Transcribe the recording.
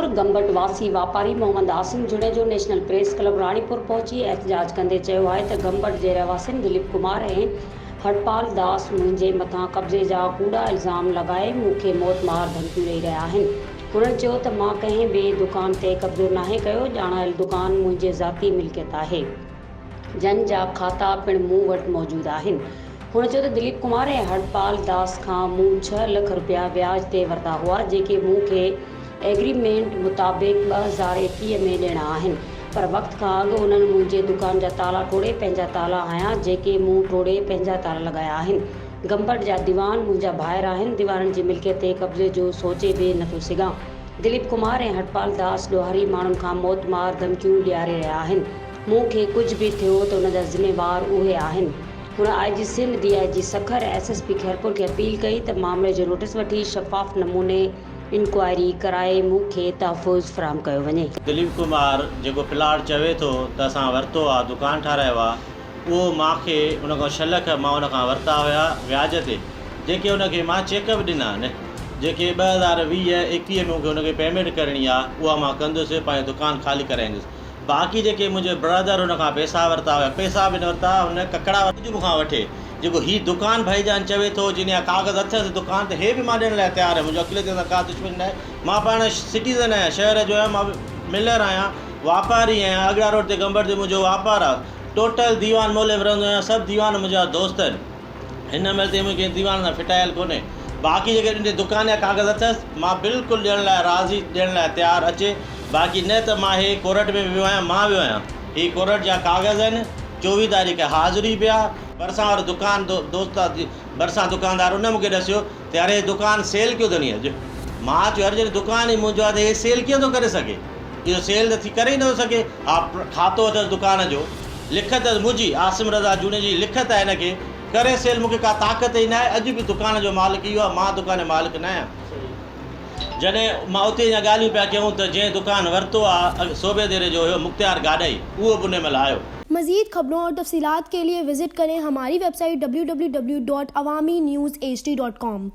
राणीपुर गमबट वासी वापारी محمد عاصم Junejo National Press Club Ranipur पहुची احتجاج कंदे चयो आहे त गमबट जे रहवासियुनि दिलीप कुमार ऐं हरपाल दास मुंहिंजे मथां कब्ज़े जा कूड़ा इल्ज़ाम लॻाए मूंखे मौत मार धमकियूं ॾेई रहिया आहिनि। हुननि चयो त मां कंहिं ॿिए दुकान ते कब्ज़ो नाहे कयो, ॼाणायल दुकान मुंहिंजे ज़ाती मिल्कियत आहे, जन जा खाता पिणु मूं वटि मौजूदु आहिनि। हुन चयो त दिलीप कुमार ऐं हरपाल दास खां मूं 6 लाख रुपया ब्याज ते वरिता हुआ, जेके मूंखे एग्रीमेंट मुताबिक़ 2021 में ॾियणा आहिनि, पर वक़्त खां अॻु उन्हनि मुंहिंजे दुकान जा ताला टोड़े पंहिंजा ताला हयां, जेके मूं टोड़े पंहिंजा ताला लॻाया आहिनि। गमबट जा दीवान मुंहिंजा ॿाहिरि आहिनि, दीवारनि जी मिल्कियत ते कब्ज़े जो सोचे बि नथो सघां। दिलीप कुमार ऐं हरपाल दास ॾोहारी माण्हुनि खां मौत मार धमकियूं ॾियारे रहिया आहिनि। मूंखे कुझु बि थियो त उन जा ज़िम्मेवार उहे आहिनि। हुन IG Sindh DIG Sukkur SSP Khairpur खे अपील कई त मामले जो नोटिस वठी शफ़ाफ़ नमूने इंक्वायरी कराए मूंखे तहफ़ुज़ फ़राहम कयो वञे। दिलीप कुमार जेको प्लाट चवे थो त असां वरितो आहे, दुकान ठारायो आहे, उहो मूंखे उन खां 6 लाख मां उन खां वरिता हुया व्याज ते, जेके उनखे मां चेक बि ॾिना आहिनि, जेके 2020-21 में मूंखे उनखे पेमेंट करणी आहे, उहा मां कंदुसि, पंहिंजो दुकान ख़ाली कराईंदुसि। बाक़ी जेके मुंहिंजे ब्रदर हुन खां पैसा वरिता हुया, पैसा बि न वरिता, हुन ककड़ा मूंखां वठे, जेको हीअ दुकान भाईजान चवे थो, जिन जा कागज़ अथसि दुकान ते, हे बि मां ॾियण लाइ तयारु आहियां। मुंहिंजो अकेले ते का दुश्मनी न आहे। मां पाण सिटीज़न आहियां, शहर जो आहियां, मां मिलर आहियां, वापारी आहियां, अगड़ा रोड ते गमबट ते मुंहिंजो वापारु आहे। टोटल दीवान मोले में रहंदो आहियां, सभु दीवान मुंहिंजा दोस्त आहिनि। हिन महिल ते मूंखे दीवान सां फिटायल कोन्हे। बाक़ी जेके दुकान जा कागज़ अथसि, मां बिल्कुलु ॾियण लाइ राज़ी, ॾियण लाइ तयारु अचे। बाक़ी न त मां हे कोर्ट में वियो आहियां, मां वियो आहियां, ही कोर्ट जा कागज़ आहिनि, 24 तारीख़ हाज़िरी पिया। भरिसां वारो दुकान दोस्त भरिसां दुकानदार उन मूंखे ॾसियो त यार हे दुकान सेल कयो अथनि अॼु। मां चयो हर जॾहिं दुकान ई मुंहिंजो आहे त हे सेल कीअं थो करे सघे, इहो सेल त थी करे ई नथो सघे। हा, खातो अथसि दुकान जो, लिखत मुंहिंजी आसिम रज़ा जूणे जी लिखत आहे, हिनखे करे सेल, मूंखे का ताक़त ई न आहे। अॼु बि दुकान जो मालिक इहो आहे, मां दुकान जो मालिक न आहियां। जॾहिं मां उते जा ॻाल्हियूं पिया कयूं त जंहिं दुकान वरितो आहे सोबे देरे जो हुयो मुख्तियार गाॾई, उहो बि उन महिल आयो। मज़ीद खबरों और तफसीलात के लिए विजिट करें हमारी वेबसाइट www.awamiNewsHD.com।